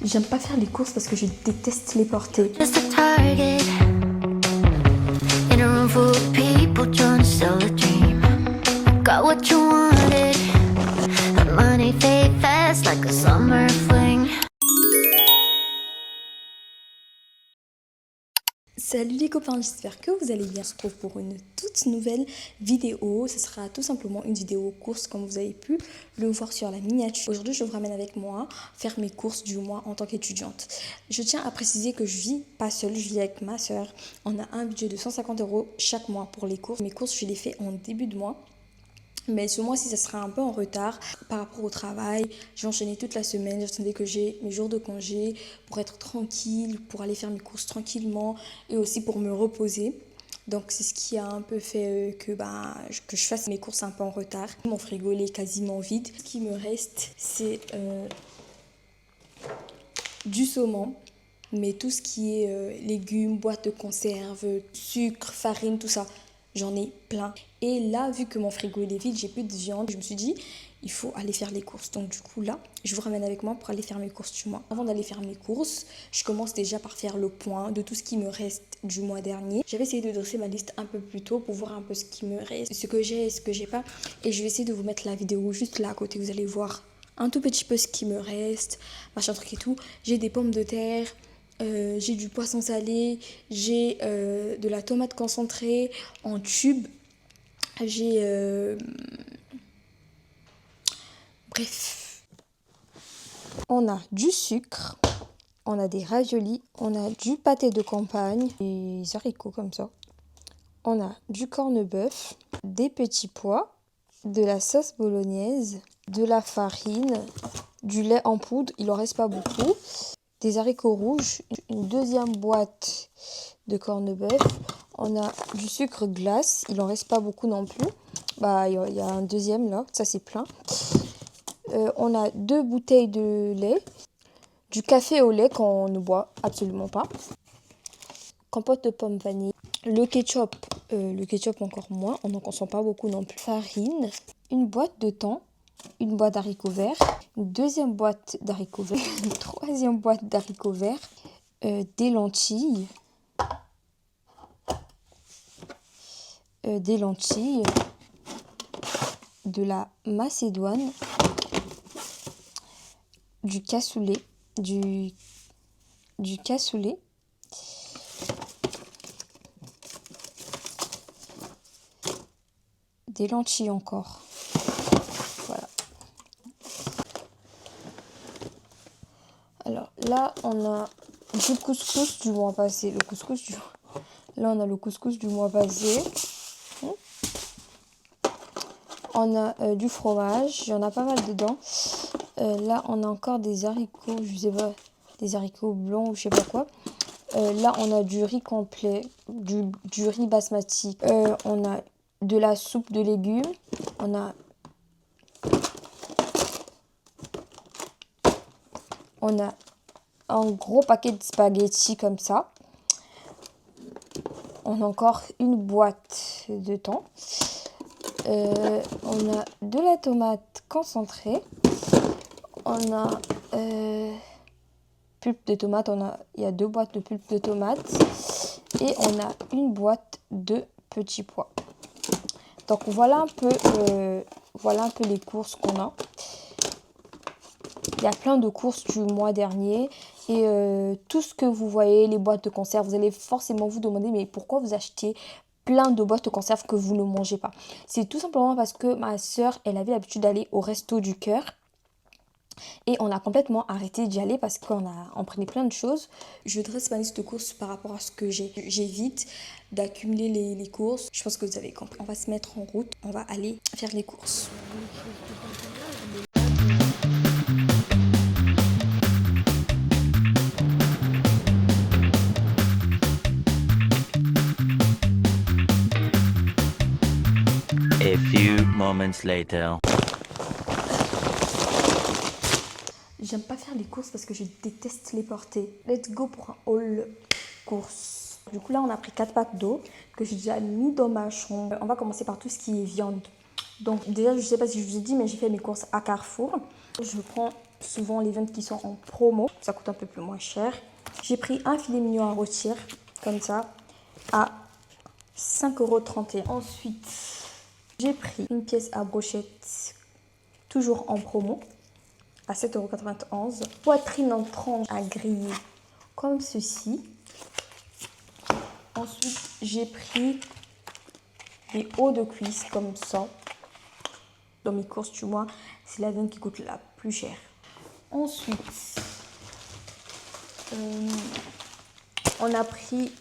J'aime pas faire les courses parce que je déteste les porter. Just a target in a room full of people trying to sell a dream. Got what you wanted. The money fade fast like a summer fling. Salut les copains, j'espère que vous allez bien. On se retrouve pour une toute nouvelle vidéo. Ce sera tout simplement une vidéo course comme vous avez pu le voir sur la miniature. Aujourd'hui, je vous ramène avec moi faire mes courses du mois en tant qu'étudiante. Je tiens à préciser que je vis pas seule, je vis avec ma soeur. On a un budget de 150 € chaque mois pour les courses. Mes courses, je les fais en début de mois. Mais ce mois-ci, ça sera un peu en retard par rapport au travail. J'ai enchaîné toute la semaine. J'attendais que j'ai mes jours de congé pour être tranquille, pour aller faire mes courses tranquillement et aussi pour me reposer. Donc, c'est ce qui a un peu fait que je fasse mes courses un peu en retard. Mon frigo il est quasiment vide. Ce qui me reste, c'est du saumon. Mais tout ce qui est légumes, boîtes de conserve, sucre, farine, tout ça, j'en ai plein. Et là, vu que mon frigo il est vide, j'ai plus de viande, je me suis dit, il faut aller faire les courses. Donc du coup là, je vous ramène avec moi pour aller faire mes courses du mois. Avant d'aller faire mes courses, je commence déjà par faire le point de tout ce qui me reste du mois dernier. J'avais essayé de dresser ma liste un peu plus tôt pour voir un peu ce qui me reste, ce que j'ai et ce que j'ai pas. Et je vais essayer de vous mettre la vidéo juste là à côté, vous allez voir un tout petit peu ce qui me reste, machin truc et tout. J'ai des pommes de terre. J'ai du poisson salé, j'ai de la tomate concentrée en tube, j'ai... Bref. On a du sucre, on a des raviolis, on a du pâté de campagne, des haricots comme ça. On a du corned-beef, des petits pois, de la sauce bolognaise, de la farine, du lait en poudre, il en reste pas beaucoup. Des haricots rouges, une deuxième boîte de corned-beef, on a du sucre glace, il en reste pas beaucoup non plus, il y a un deuxième là, ça c'est plein. On a 2 bouteilles de lait, du café au lait qu'on ne boit absolument pas, compote de pommes vanille, le ketchup encore moins, on n'en consomme pas beaucoup non plus, farine, une boîte de thon, une boîte d'haricots verts, une deuxième boîte d'haricots verts, une troisième boîte d'haricots verts, des lentilles, de la macédoine, du cassoulet, des lentilles encore. Voilà. Alors là, on a du couscous du mois passé. Là, on a le couscous du mois passé. On a du fromage, il y en a pas mal dedans. Là, on a encore des haricots, je sais pas, des haricots blancs ou je sais pas quoi. Là, on a du riz complet, du riz basmati. On a de la soupe de légumes. On a un gros paquet de spaghettis comme ça. On a encore une boîte de thon. On a de la tomate concentrée. On a pulpe de tomate. Il y a 2 boîtes de pulpe de tomate. Et on a une boîte de petits pois. Donc voilà un peu les courses qu'on a. Il y a plein de courses du mois dernier. Et tout ce que vous voyez, les boîtes de conserve, vous allez forcément vous demander mais pourquoi vous achetez plein de boîtes de conserve que vous ne mangez pas. C'est tout simplement parce que ma soeur, elle avait l'habitude d'aller au Resto du Cœur. Et on a complètement arrêté d'y aller parce qu'on prenait plein de choses. Je dresse ma liste de courses par rapport à ce que j'ai. J'évite d'accumuler les courses. Je pense que vous avez compris. On va se mettre en route. On va aller faire les courses. A few moments later. J'aime pas faire les courses parce que je déteste les porter. Let's go pour un haul courses. Du coup là on a pris 4 packs d'eau que j'ai déjà mis dans ma chambre. On va commencer par tout ce qui est viande. Donc déjà je sais pas si je vous ai dit mais j'ai fait mes courses à Carrefour. Je prends souvent les ventes qui sont en promo. Ça coûte un peu plus moins cher. J'ai pris un filet mignon à rôtir, comme ça, à 5,31 €. Ensuite, j'ai pris une pièce à brochette, toujours en promo, à 7,91 €. Poitrine en tranches à griller, comme ceci. Ensuite, j'ai pris des hauts de cuisse, comme ça. Dans mes courses, tu vois, c'est la viande qui coûte la plus chère. Ensuite, on a pris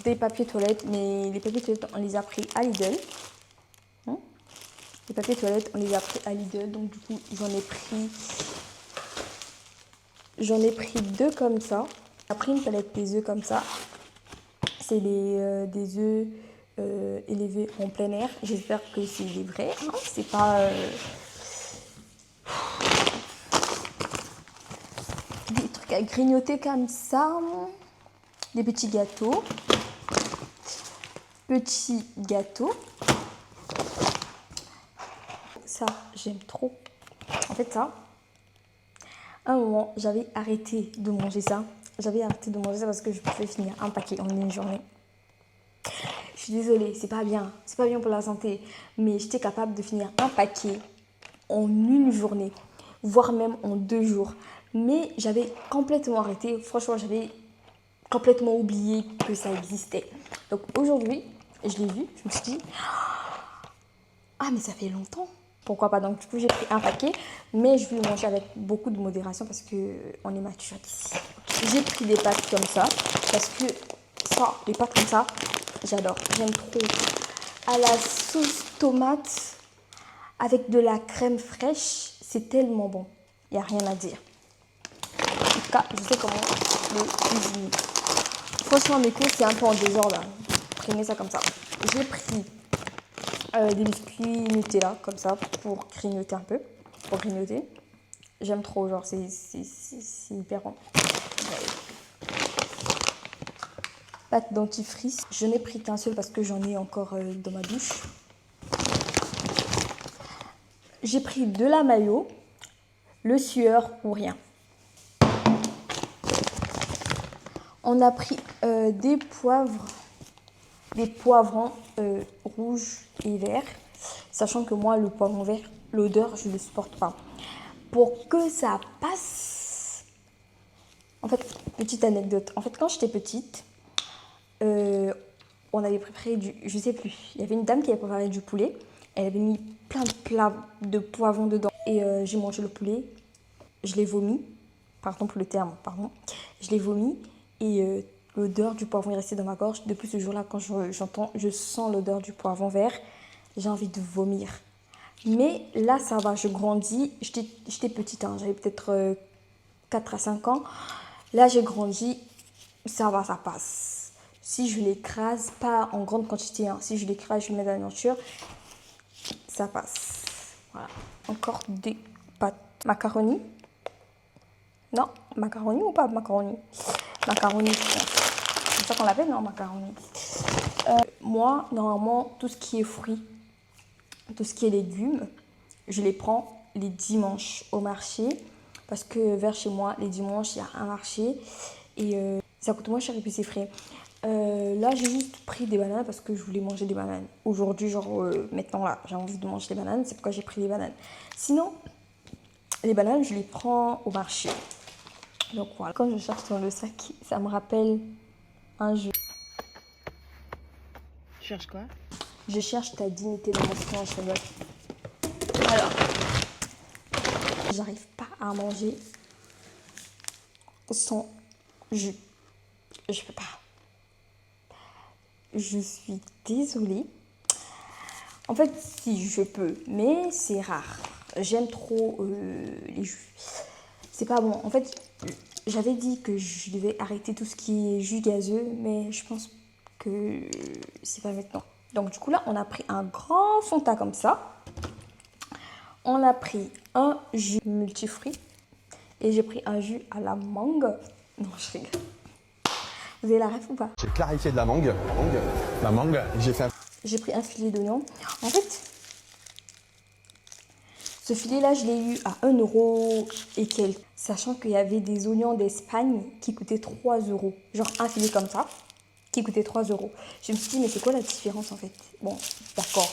des papiers toilettes, mais les papiers toilettes, on les a pris à Lidl. Les papiers toilettes, on les a pris à Lidl, donc du coup, j'en ai pris 2 comme ça. J'ai pris une palette des œufs comme ça. C'est des œufs élevés en plein air. J'espère que c'est des vrais. Hein. C'est pas des trucs à grignoter comme ça. Des petits gâteaux. Petits gâteaux. Ça, j'aime trop. En fait, ça, à un moment, j'avais arrêté de manger ça. J'avais arrêté de manger ça parce que je pouvais finir un paquet en une journée. Je suis désolée, c'est pas bien. C'est pas bien pour la santé. Mais j'étais capable de finir un paquet en une journée, voire même en 2 jours. Mais j'avais complètement arrêté. Franchement, j'avais complètement oublié que ça existait. Donc aujourd'hui, je l'ai vu, je me suis dit, ah mais ça fait longtemps. Pourquoi pas? Donc du coup, j'ai pris un paquet, mais je vais le manger avec beaucoup de modération parce qu'on est mature ici. J'ai pris des pâtes comme ça, parce que ça, les pâtes comme ça, j'adore, j'aime trop. À la sauce tomate avec de la crème fraîche, c'est tellement bon. Il n'y a rien à dire. En tout cas, je sais comment le cuisiner. Franchement, mes courses, c'est un peu en désordre. Prenez ça comme ça. J'ai pris des biscuits Nutella, comme ça, pour grignoter un peu. Pour grignoter. J'aime trop, genre, c'est hyper bon. Pâte dentifrice. Je n'ai pris qu'un seul parce que j'en ai encore dans ma douche. J'ai pris de la mayo, le sueur ou rien. On a pris des poivrons rouges et verts, sachant que moi, le poivron vert, l'odeur, je ne le supporte pas. Pour que ça passe, en fait, petite anecdote, en fait, quand j'étais petite, on avait préparé je sais plus, il y avait une dame qui avait préparé du poulet, elle avait mis plein de plats de poivrons dedans, et j'ai mangé le poulet, je l'ai vomi, pardon pour le terme, pardon, je l'ai vomi, et l'odeur du poivron est restée dans ma gorge. Depuis ce jour-là, quand je sens l'odeur du poivron vert, j'ai envie de vomir. Mais là, ça va, je grandis. J'étais petite, hein, j'avais peut-être 4 à 5 ans. Là, j'ai grandi, ça va, ça passe. Si je l'écrase, pas en grande quantité, hein, si je l'écrase, je le mets dans la nourriture, ça passe. Voilà. Encore des pâtes. Macaroni. Non, macaroni ou pas macaroni? Macaroni, c'est ça qu'on l'appelle, non, macaroni. Moi, normalement, tout ce qui est fruits, tout ce qui est légumes, je les prends les dimanches au marché. Parce que vers chez moi, les dimanches, il y a un marché. Et ça coûte moins cher et puis c'est frais. Là, j'ai juste pris des bananes parce que je voulais manger des bananes. Aujourd'hui, genre, maintenant, là, j'ai envie de manger des bananes. C'est pourquoi j'ai pris des bananes. Sinon, les bananes, je les prends au marché. Donc voilà, quand je cherche dans le sac, ça me rappelle un jeu. Tu cherches quoi? Je cherche ta dignité dans mon silence, Charlotte. Alors, j'arrive pas à manger sans jus. Je peux pas. Je suis désolée. En fait, si je peux, mais c'est rare. J'aime trop les jus. C'est pas bon. En fait, j'avais dit que je devais arrêter tout ce qui est jus gazeux, mais je pense que c'est pas maintenant. Donc du coup là, on a pris un grand Fanta comme ça. On a pris un jus multifruits et j'ai pris un jus à la mangue. Non, je rigole. Vous avez la ref ou pas? J'ai clarifié de la mangue. La mangue, j'ai fait un... J'ai pris un filet d'oignon. En fait, Ce filet-là, je l'ai eu à 1€ et quelques. Sachant qu'il y avait des oignons d'Espagne qui coûtaient 3€. Genre un filet comme ça, qui coûtait 3€. Je me suis dit, mais c'est quoi la différence en fait? Bon, d'accord,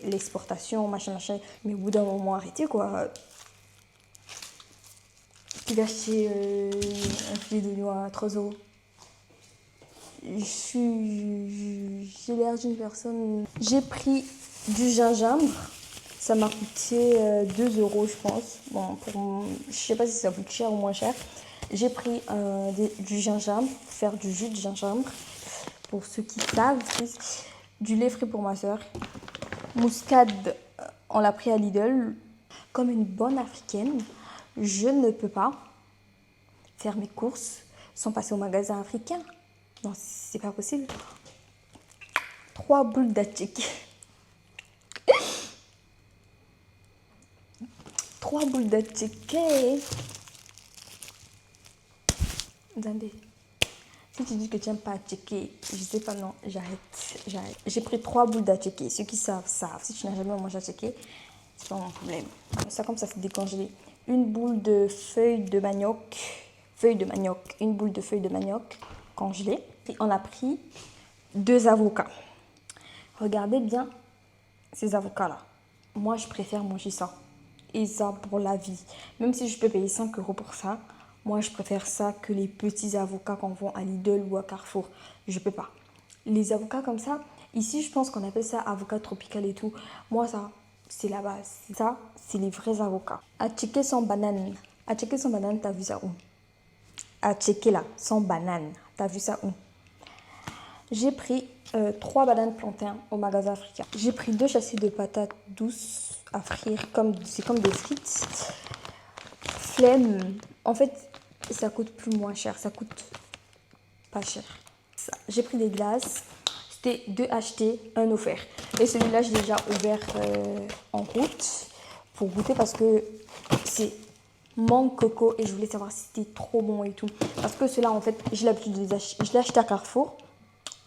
l'exportation, machin, mais au bout d'un moment, arrêtez quoi. Qui va acheter un filet d'oignon à 3€? J'ai l'air d'une personne. J'ai pris du gingembre. Ça m'a coûté 2€, je pense. Bon, je sais pas si ça coûte cher ou moins cher. J'ai pris du gingembre, pour faire du jus de gingembre. Pour ceux qui savent, du lait frais pour ma soeur. Muscade, on l'a pris à Lidl. Comme une bonne africaine, je ne peux pas faire mes courses sans passer au magasin africain. Non, c'est pas possible. 3 boules d'atchik. 3 boules d'atchik. Attendez. Si tu dis que tu n'aimes pas atchiké, je sais pas, non, j'arrête. J'ai pris 3 boules d'atchiké. Ceux qui savent, savent. Si tu n'as jamais mangé atchiké, c'est pas mon problème. Ça, comme ça, c'est décongelé. Une boule de feuilles de manioc. Une boule de feuilles de manioc congelées. Et on a pris 2 avocats. Regardez bien ces avocats-là. Moi, je préfère manger ça. Et ça pour la vie. Même si je peux payer 5€ pour ça, moi, je préfère ça que les petits avocats qu'on vend à Lidl ou à Carrefour. Je peux pas. Les avocats comme ça, ici, je pense qu'on appelle ça avocat tropical et tout. Moi, ça, c'est la base. Ça, c'est les vrais avocats. À checker sans banane. À checker sans banane, t'as vu ça où? À checker là, sans banane. T'as vu ça où? J'ai pris 3 bananes plantains au magasin africain. J'ai pris 2 châssis de patates douces à frire. C'est comme des frites. Flemme. En fait, ça coûte plus moins cher. Ça coûte pas cher. J'ai pris des glaces. C'était 2 achetés, 1 offert. Et celui-là, j'ai déjà ouvert en route pour goûter parce que c'est mangue coco et je voulais savoir si c'était trop bon et tout. Parce que ceux-là, en fait, j'ai l'habitude de les acheter. Je l'ai acheté à Carrefour.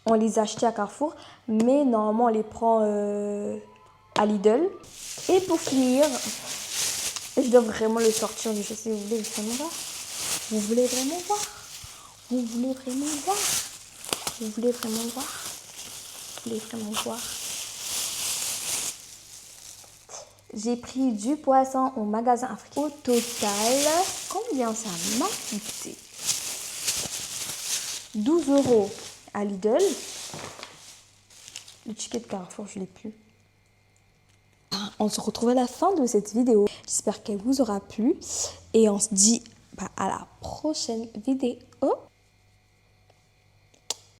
On les a achetés à Carrefour, mais normalement, on les prend à Lidl. Et pour finir, je dois vraiment le sortir du châssis. Vous voulez vraiment voir? Vous voulez vraiment voir? Vous voulez vraiment voir? Vous voulez vraiment voir? Vous voulez vraiment voir? J'ai pris du poisson au magasin africain. Au total, combien ça m'a coûté? 12€ à Lidl. Le ticket de Carrefour, je ne l'ai plus. On se retrouve à la fin de cette vidéo. J'espère qu'elle vous aura plu. Et on se dit à la prochaine vidéo.